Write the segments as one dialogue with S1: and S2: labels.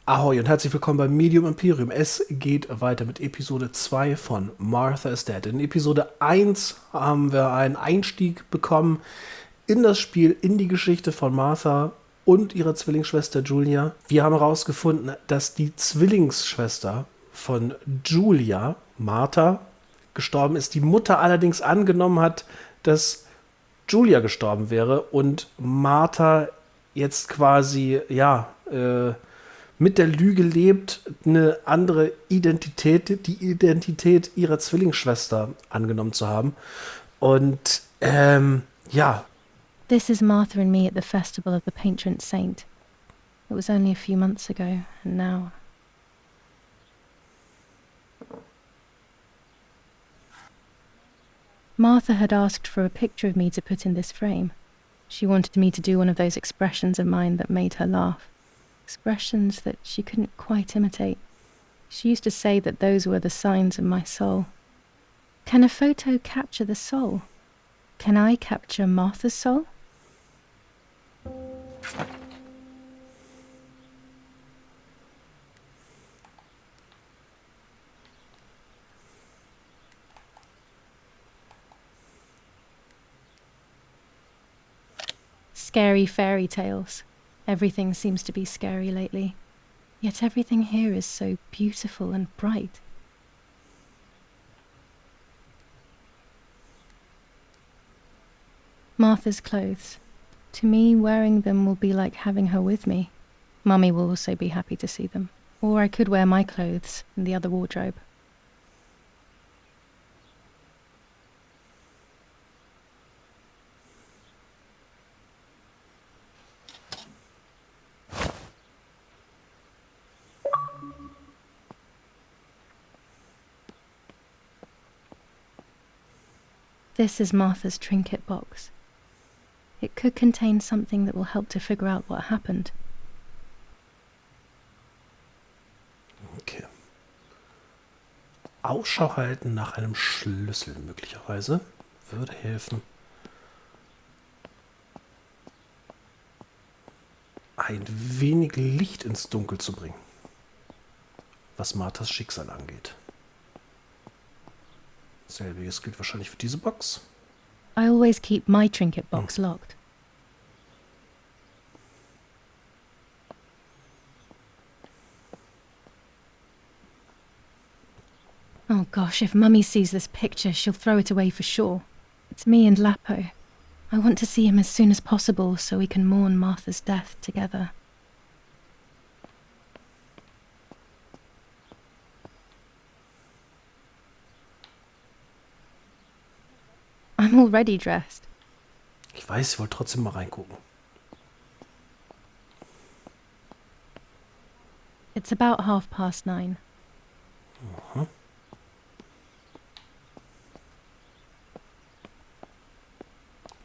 S1: Ahoi und herzlich willkommen beim Medium Imperium. Es geht weiter mit Episode 2 von Martha is Dead. In Episode 1 haben wir einen Einstieg bekommen in das Spiel, in die Geschichte von Martha und ihrer Zwillingsschwester Giulia. Wir haben herausgefunden, dass die Zwillingsschwester von Giulia, Martha, gestorben ist. Die Mutter allerdings angenommen hat, dass Giulia gestorben wäre und Martha jetzt quasi, mit der Lüge lebt, eine andere Identität, die Identität ihrer Zwillingsschwester angenommen zu haben. Und ja,
S2: This is Martha and me at the festival of the patron saint. It was only a few months ago, and now... Martha had asked for a picture of me to put in this frame. She wanted me to do one of those expressions of mine that made her laugh. Expressions that she couldn't quite imitate. She used to say that those were the signs of my soul. Can a photo capture the soul? Can I capture Martha's soul? Scary fairy tales. Everything seems to be scary lately. Yet everything here is so beautiful and bright. Martha's clothes. To me, wearing them will be like having her with me. Mummy will also be happy to see them. Or I could wear my clothes in the other wardrobe. This is Martha's trinket box. It could contain something that will help to figure out what happened.
S1: okay. Ausschau halten nach einem Schlüssel möglicherweise würde helfen. Ein wenig Licht ins Dunkel zu bringen, was Marthas Schicksal angeht. Selbiges gilt wahrscheinlich für diese Box.
S2: I always keep my trinket box locked. Oh gosh, if Mummy sees this picture, she'll throw it away for sure. It's me and Lapo. I want to see him as soon as possible so we can mourn Martha's death together. I'm already dressed.
S1: Ich weiß, ich wollte trotzdem mal reingucken.
S2: It's about 9:30.
S1: Aha.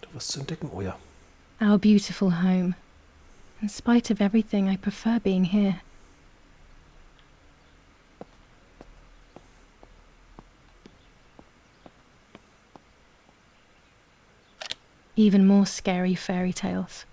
S1: Da was zu entdecken? Oh ja.
S2: Our beautiful home. In spite of everything, I prefer being here. Even more scary fairy tales.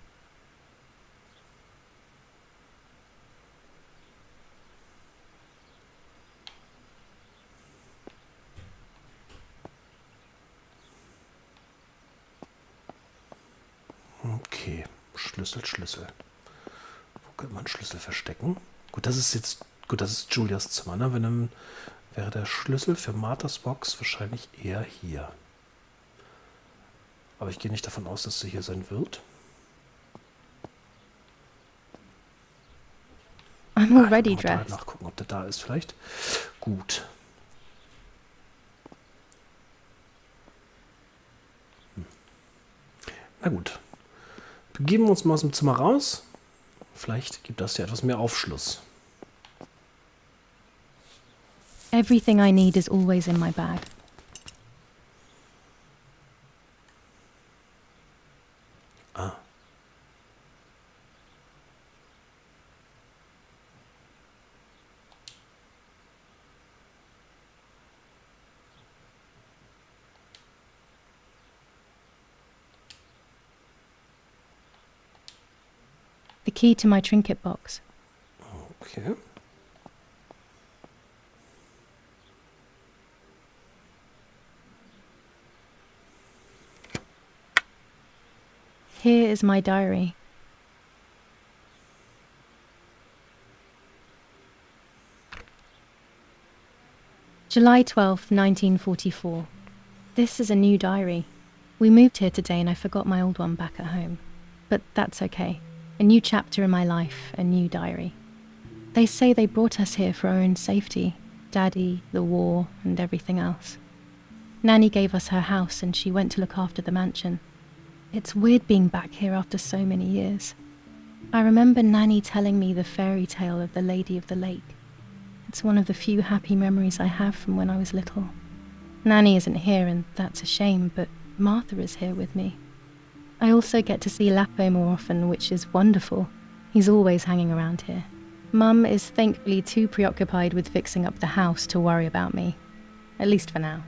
S1: Okay, Schlüssel. Wo könnte man Schlüssel verstecken? Gut, das ist Giulias Zimmer, ne? Wenn dann wäre der Schlüssel für Marthas Box wahrscheinlich eher hier. Aber ich gehe nicht davon aus, dass sie hier sein wird.
S2: I'm already
S1: Mal
S2: dressed.
S1: nachgucken, ob der da ist vielleicht. Gut. Na gut. Begeben wir uns mal aus dem Zimmer raus. Vielleicht gibt das ja etwas mehr Aufschluss.
S2: Everything I need is always in my bag.
S1: Ah.
S2: The key to my trinket box.
S1: Okay.
S2: Here is my diary. July 12th, 1944. This is a new diary. We moved here today and I forgot my old one back at home. But that's okay. A new chapter in my life, a new diary. They say they brought us here for our own safety. Daddy, the war, and everything else. Nanny gave us her house and she went to look after the mansion. It's weird being back here after so many years. I remember Nanny telling me the fairy tale of the Lady of the Lake. It's one of the few happy memories I have from when I was little. Nanny isn't here and that's a shame, but Martha is here with me. I also get to see Lapo more often, which is wonderful. He's always hanging around here. Mum is thankfully too preoccupied with fixing up the house to worry about me. At least for now.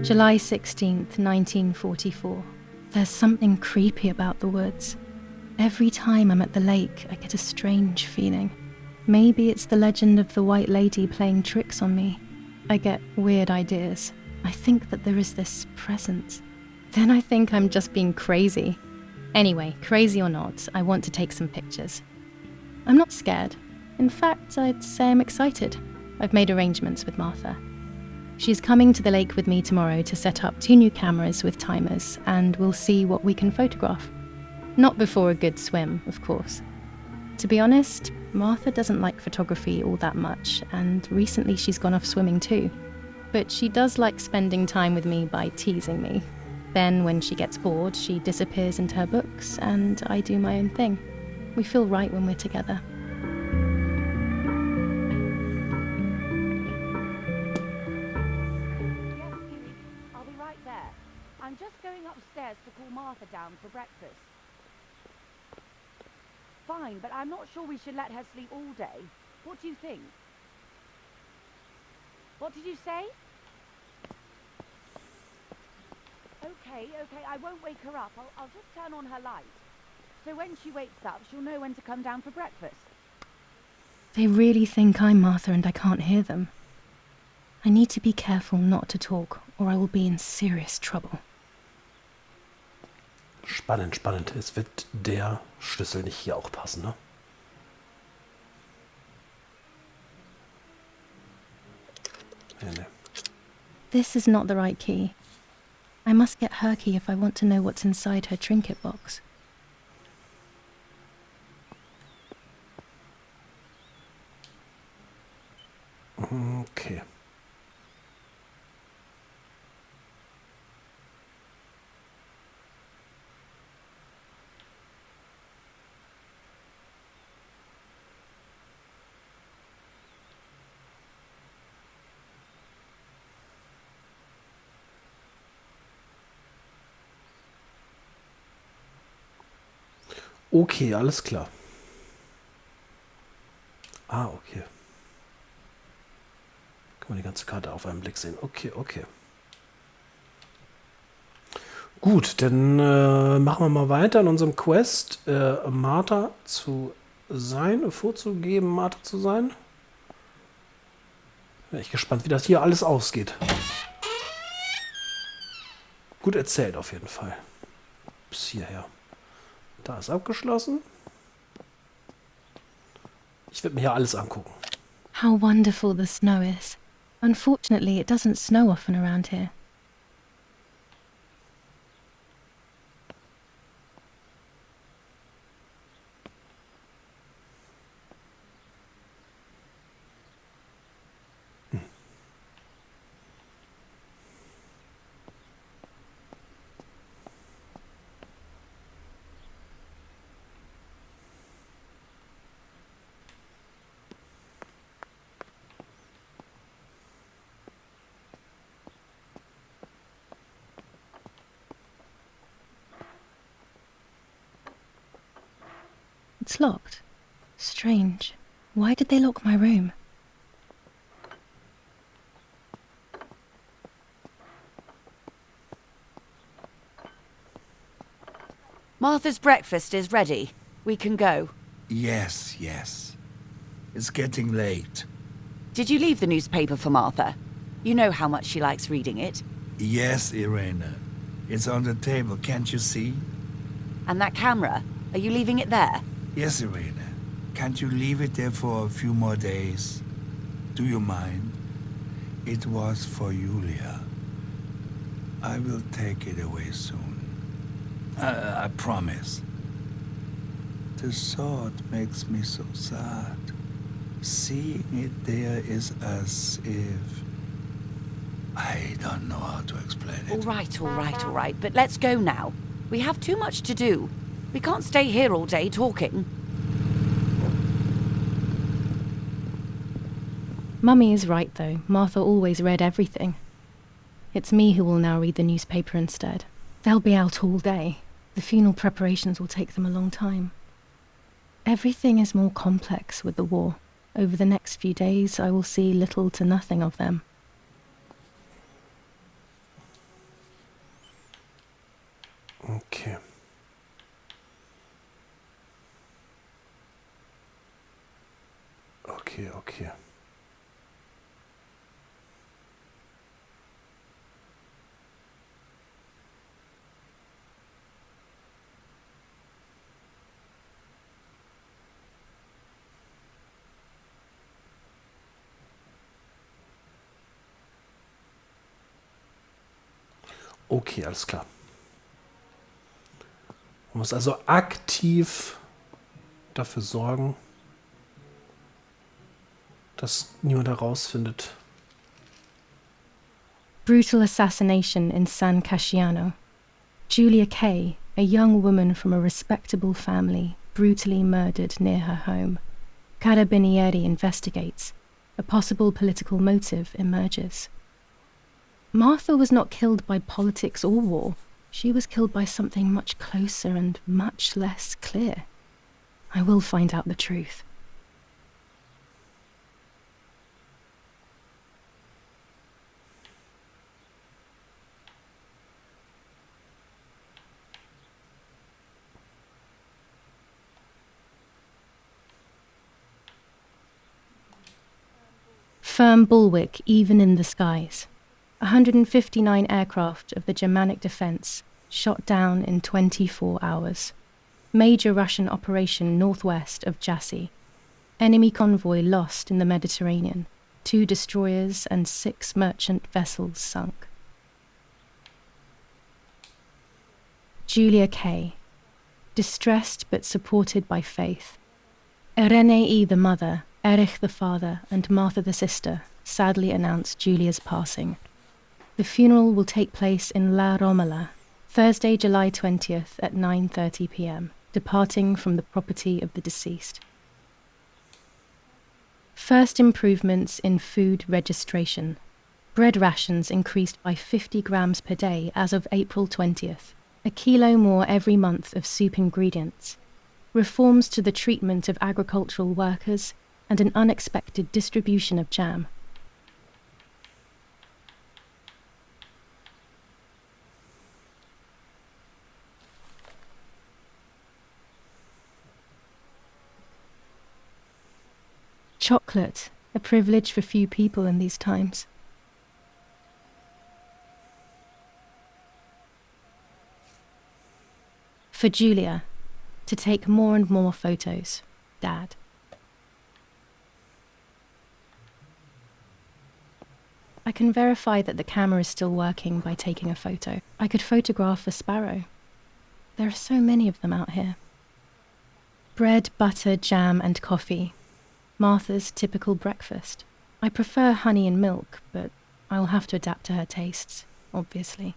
S2: July 16th, 1944. There's something creepy about the woods. Every time I'm at the lake, I get a strange feeling. Maybe it's the legend of the White Lady playing tricks on me. I get weird ideas. I think that there is this presence. Then I think I'm just being crazy. Anyway, crazy or not, I want to take some pictures. I'm not scared. In fact, I'd say I'm excited. I've made arrangements with Martha. She's coming to the lake with me tomorrow to set up 2 new cameras with timers, and we'll see what we can photograph. Not before a good swim, of course. To be honest, Martha doesn't like photography all that much, and recently she's gone off swimming too. But she does like spending time with me by teasing me. Then, when she gets bored, she disappears into her books, and I do my own thing. We feel right when we're together.
S3: Yes, Huey, I'll be right there. I'm just going upstairs to call Martha down for breakfast. Fine, but I'm not sure we should let her sleep all day. What do you think? What did you say? Okay, I won't wake her up. I'll just turn on her light. So when she wakes up, she'll know when to come down for breakfast.
S2: They really think I'm Martha and I can't hear them. I need to be careful not to talk, or I will be in serious trouble.
S1: Spannend, spannend. Es wird der Schlüssel nicht hier auch passen, ne? Nee.
S2: This is not the right key. I must get her key if I want to know what's inside her trinket box.
S1: Okay. Okay, alles klar. Ah, okay. Kann man die ganze Karte auf einen Blick sehen. Okay, okay. Gut, dann machen wir mal weiter in unserem Quest, Martha zu sein, vorzugeben, Martha zu sein. Bin ich gespannt, wie das hier alles ausgeht. Gut erzählt auf jeden Fall. Bis hierher. Da ist abgeschlossen. Ich werde mir hier alles angucken.
S2: How wonderful the snow is. Unfortunately, it doesn't snow often around here. It's locked. Strange. Why did they lock my room?
S3: Martha's breakfast is ready. We can go.
S4: Yes. It's getting late.
S3: Did you leave the newspaper for Martha? You know how much she likes reading it.
S4: Yes, Irene. It's on the table, can't you see?
S3: And that camera, are you leaving it there?
S4: Yes, Irene. Can't you leave it there for a few more days? Do you mind? It was for Giulia. I will take it away soon. I promise. The thought makes me so sad. Seeing it there is as if... I don't know how to explain it.
S3: All right. But let's go now. We have too much to do. We can't stay here all day talking.
S2: Mummy is right, though. Martha always read everything. It's me who will now read the newspaper instead. They'll be out all day. The funeral preparations will take them a long time. Everything is more complex with the war. Over the next few days, I will see little to nothing of them.
S1: Okay. Okay. Okay, alles klar. Man muss also aktiv dafür sorgen, dass niemand herausfindet.
S2: Brutal assassination in San Casciano. Giulia Kay, a young woman from a respectable family, brutally murdered near her home. Carabinieri investigates. A possible political motive emerges. Martha was not killed by politics or war. She was killed by something much closer and much less clear. I will find out the truth. Firm bulwark even in the skies. 159 aircraft of the Germanic defense shot down in 24 hours. Major Russian operation northwest of Jassy. Enemy convoy lost in the Mediterranean. 2 destroyers and 6 merchant vessels sunk. Giulia Kay. Distressed but supported by faith. Irene the mother, Erich the father, and Martha the sister sadly announced Giulia's passing. The funeral will take place in La Romola, Thursday, July 20th at 9:30 p.m, departing from the property of the deceased. First improvements in food registration. Bread rations increased by 50 grams per day as of April 20th, a kilo more every month of soup ingredients. Reforms to the treatment of agricultural workers and an unexpected distribution of jam. Chocolate, a privilege for few people in these times. For Giulia, to take more and more photos, Dad. I can verify that the camera is still working by taking a photo. I could photograph a sparrow. There are so many of them out here. Bread, butter, jam, and coffee. Martha's typical breakfast. I prefer honey and milk, but I'll have to adapt to her tastes, obviously.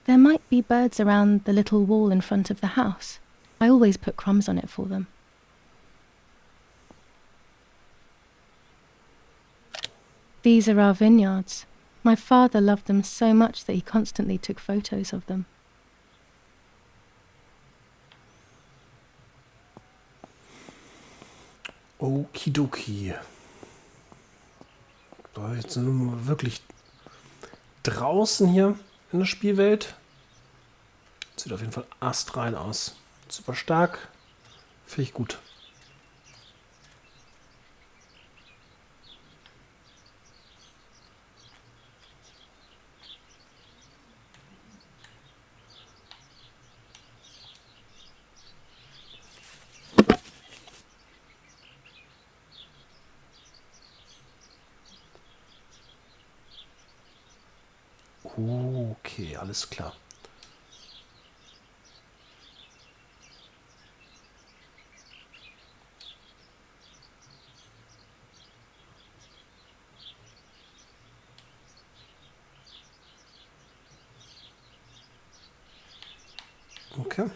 S2: There might be birds around the little wall in front of the house. I always put crumbs on it for them. These are our vineyards. My father loved them so much that he constantly took photos of them.
S1: Okidoki. So, jetzt sind wir wirklich draußen hier in der Spielwelt. Sieht auf jeden Fall astrein aus. super stark. Finde ich gut. Okay, alles klar. Okay.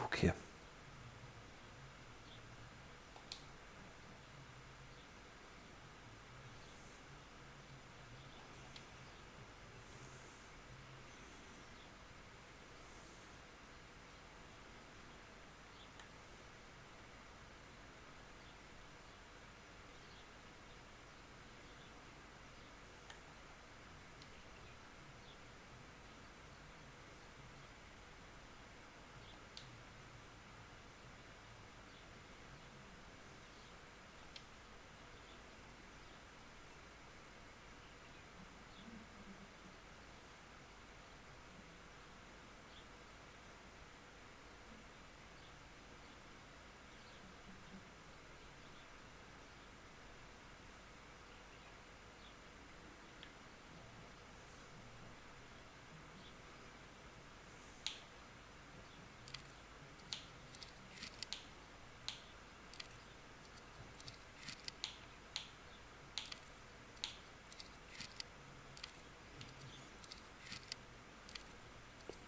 S1: Okay.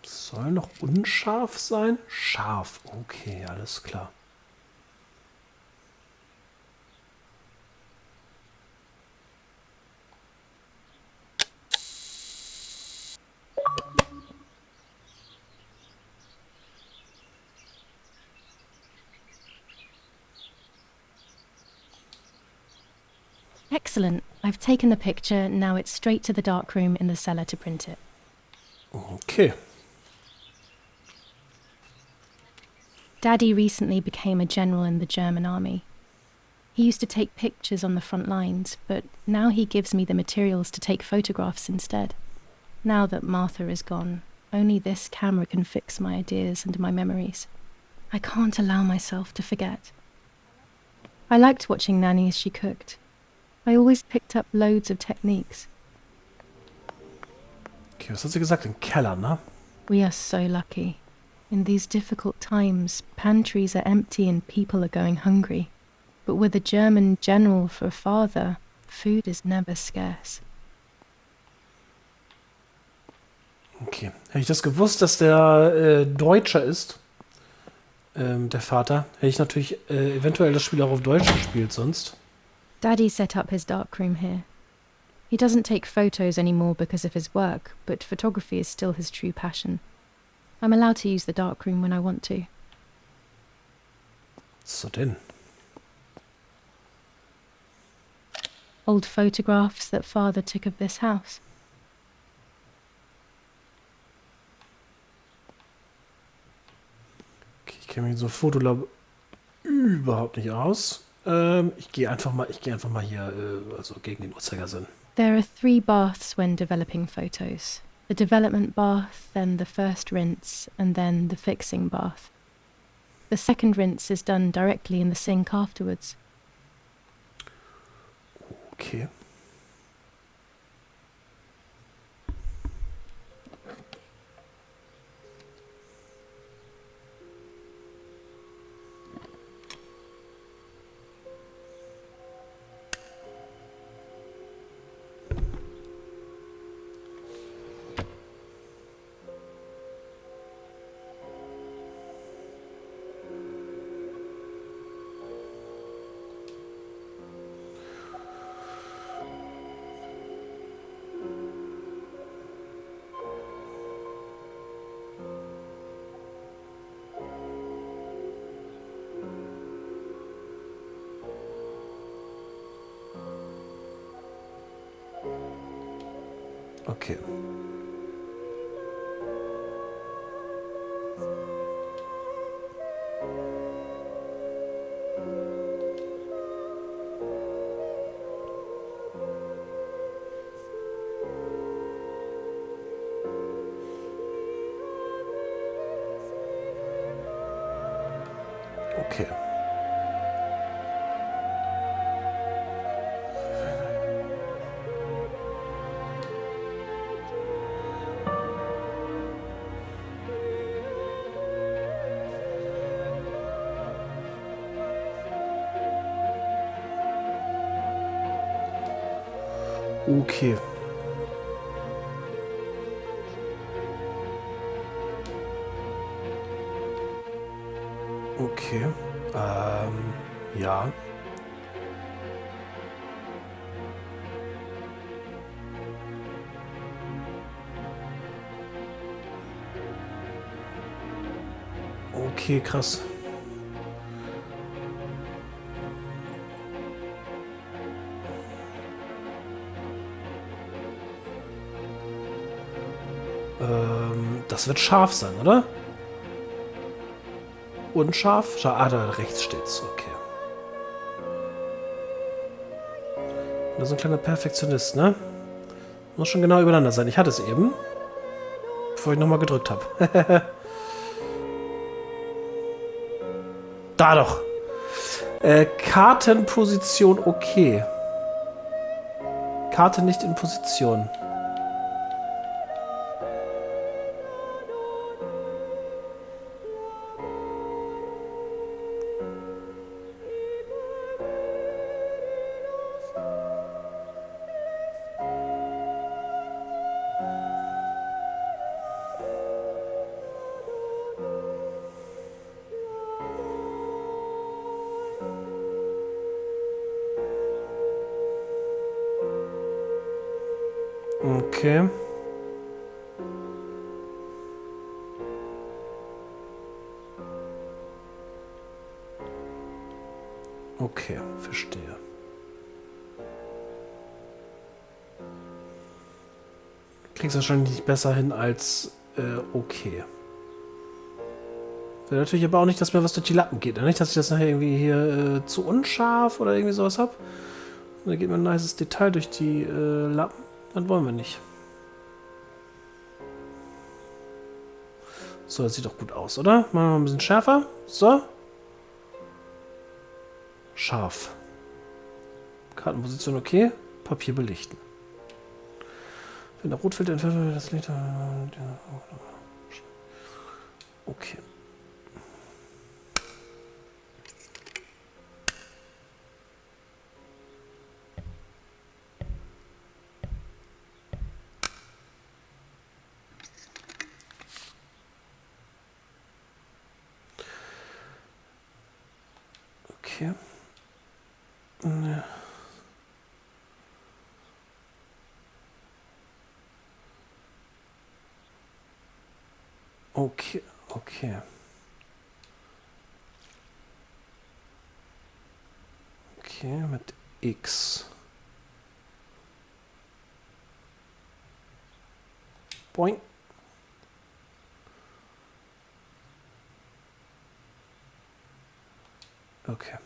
S1: Soll noch unscharf sein? Scharf. Okay, alles klar.
S2: Excellent. I've taken the picture. Now it's straight to the darkroom in the cellar to print it.
S1: Okay.
S2: Daddy recently became a general in the German army. He used to take pictures on the front lines, but now he gives me the materials to take photographs instead. Now that Martha is gone, only this camera can fix my ideas and my memories. I can't allow myself to forget. I liked watching Nanny as she cooked. I always picked up loads of techniques.
S1: Okay, was hat sie gesagt? Im Keller, ne?
S2: We are so lucky. In these difficult times, pantries are empty and people are going hungry. But with a German general for a father, food is never scarce.
S1: Okay. Hätte ich das gewusst, dass der Deutscher ist, der Vater, hätte ich natürlich eventuell das Spiel auch auf Deutsch gespielt sonst.
S2: Daddy set up his darkroom here. He doesn't take photos anymore because of his work, but photography is still his true passion. I'm allowed to use the darkroom when I want to.
S1: So denn.
S2: Old photographs that father took of this house.
S1: Okay, ich kenne mich in so Fotolab überhaupt nicht aus. Ich gehe einfach mal hier also gegen den Uhrzeigersinn.
S2: There are 3 baths when developing photos. The development bath, then the first rinse, and then the fixing bath. The second rinse is done directly in the sink afterwards.
S1: Okay. Okay. Okay. Okay. Okay. Ja. Okay, krass. Das wird scharf sein, oder? Unscharf? Da rechts steht's. Okay. Das ist ein kleiner Perfektionist, ne? Muss schon genau übereinander sein. Ich hatte es eben. Bevor ich nochmal gedrückt habe. Da doch. Kartenposition okay. Karte nicht in Position. Okay. Okay, verstehe. Kriegst wahrscheinlich nicht besser hin als okay. Will natürlich aber auch nicht, dass mir was durch die Lappen geht. Nicht, dass ich das nachher irgendwie hier zu unscharf oder irgendwie sowas habe. Und da geht mir ein nices Detail durch die Lappen. Dann wollen wir nicht. So, das sieht doch gut aus, oder? Machen wir mal ein bisschen schärfer. So. Scharf. Kartenposition okay. Papier belichten. Wenn der Rotfilter entfernt wird, das Licht. Okay. Okay. Ja. Okay, okay. Okay, mit X. Boing. Okay.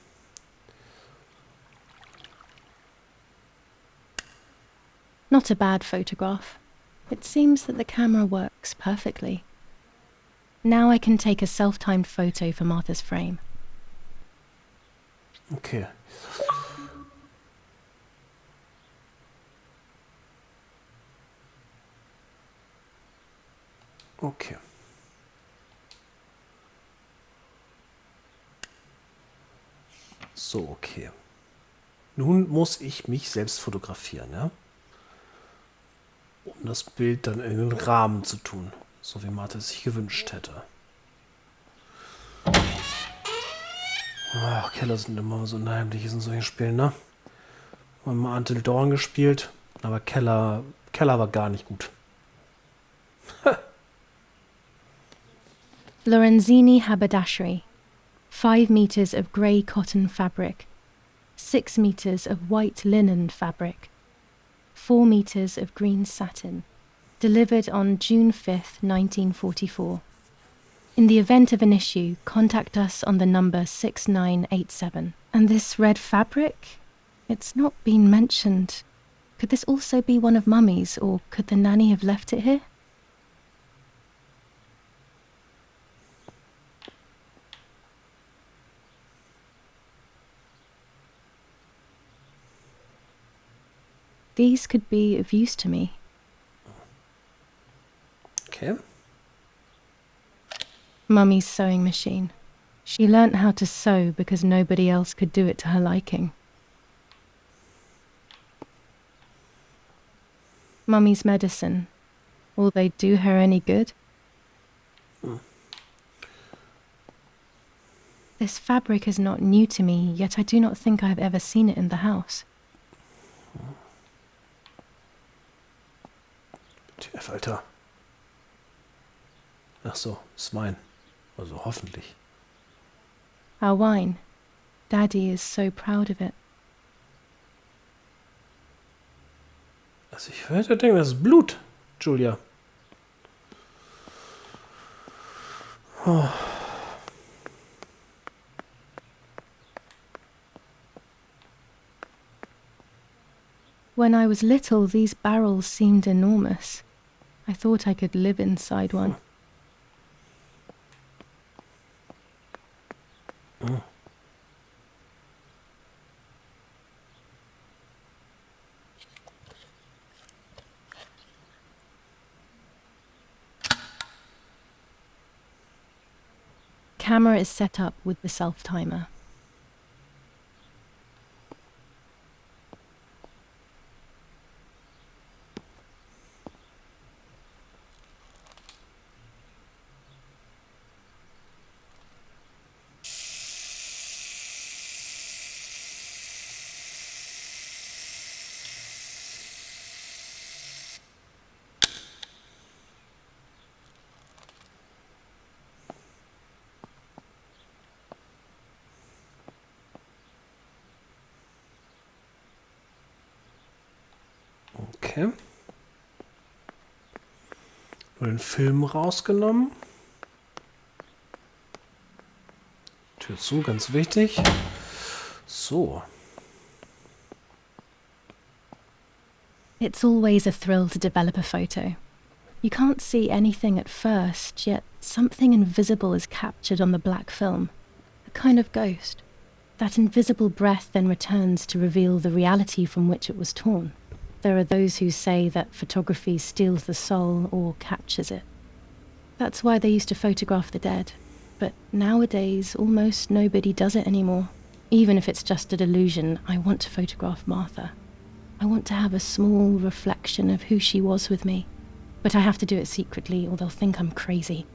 S2: Not a bad photograph. It seems that the camera works perfectly. Now I can take a self-timed photo for Martha's frame.
S1: Okay. Okay. So, okay. Nun muss ich mich selbst fotografieren, ja? Um das Bild dann in den Rahmen zu tun, so wie Martha es sich gewünscht hätte. Oh, Keller sind immer so unheimlich in solchen Spielen, ne? Wir haben mal Until Dawn gespielt, aber Keller war gar nicht gut.
S2: Lorenzini haberdashery. 5 meters of grey cotton fabric. 6 meters of white linen fabric. 4 meters of green satin. Delivered on June 5th, 1944. In the event of an issue, contact us on the number 6987. And this red fabric? It's not been mentioned. Could this also be one of Mummy's, or could the nanny have left it here? These could be of use to me.
S1: Okay.
S2: Mummy's sewing machine. She learnt how to sew because nobody else could do it to her liking. Mummy's medicine. Will they do her any good? This fabric is not new to me, yet I do not think I have ever seen it in the house.
S1: TF, Alter. Ach so, ist mein. Also hoffentlich.
S2: Our wine. Daddy is so proud of it.
S1: Also ich würde denken, das ist Blut, Giulia. Oh.
S2: When I was little, these barrels seemed enormous. I thought I could live inside one. Camera is set up with the self-timer.
S1: Okay. Nur den Film rausgenommen. Tür zu, ganz wichtig. So.
S2: It's always a thrill to develop a photo. You can't see anything at first, yet something invisible is captured on the black film. A kind of ghost. That invisible breath then returns to reveal the reality from which it was torn. There are those who say that photography steals the soul or captures it. That's why they used to photograph the dead. But nowadays, almost nobody does it anymore. Even if it's just a delusion, I want to photograph Martha. I want to have a small reflection of who she was with me. But I have to do it secretly, or they'll think I'm crazy.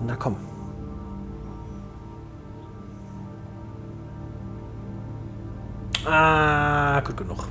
S1: Na komm. Ah, gut genug.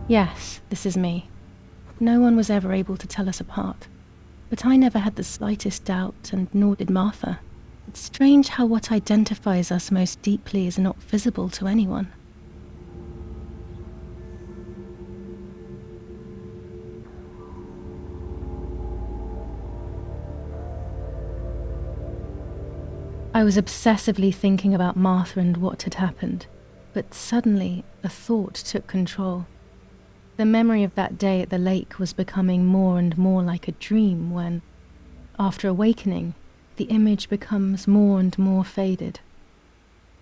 S2: Yes, this is me. No one was ever able to tell us apart. But I never had the slightest doubt, and nor did Martha. It's strange how what identifies us most deeply is not visible to anyone. I was obsessively thinking about Martha and what had happened, but suddenly a thought took control. The memory of that day at the lake was becoming more and more like a dream when, after awakening, the image becomes more and more faded.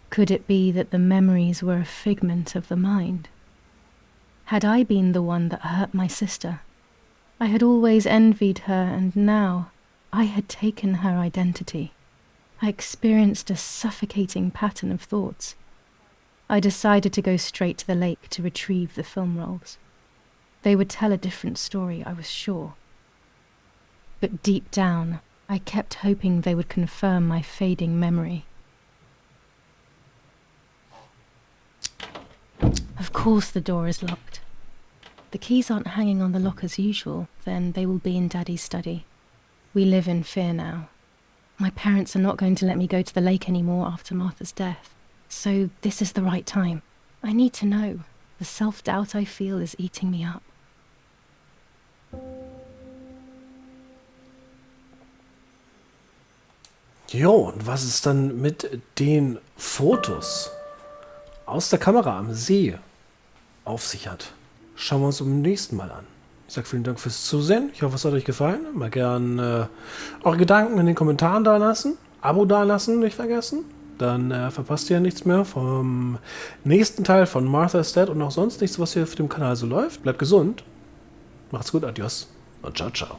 S2: Could it be that the memories were a figment of the mind? Had I been the one that hurt my sister? I had always envied her, and now I had taken her identity. I experienced a suffocating pattern of thoughts. I decided to go straight to the lake to retrieve the film rolls. They would tell a different story, I was sure. But deep down, I kept hoping they would confirm my fading memory. Of course the door is locked. The keys aren't hanging on the lock as usual, then they will be in Daddy's study. We live in fear now. My parents are not going to let me go to the lake anymore after Martha's death. So this is the right time. I need to know. The self-doubt I feel is eating me up.
S1: Jo, und was ist dann mit den Fotos aus der Kamera am See auf sich hat? Schauen wir uns beim nächsten Mal an. Ich sage vielen Dank fürs Zusehen. Ich hoffe, es hat euch gefallen. Mal gern eure Gedanken in den Kommentaren da lassen. Abo da lassen, nicht vergessen. Dann verpasst ihr nichts mehr vom nächsten Teil von Martha's Dead und auch sonst nichts, was hier auf dem Kanal so läuft. Bleibt gesund. Macht's gut, adios und ciao, ciao.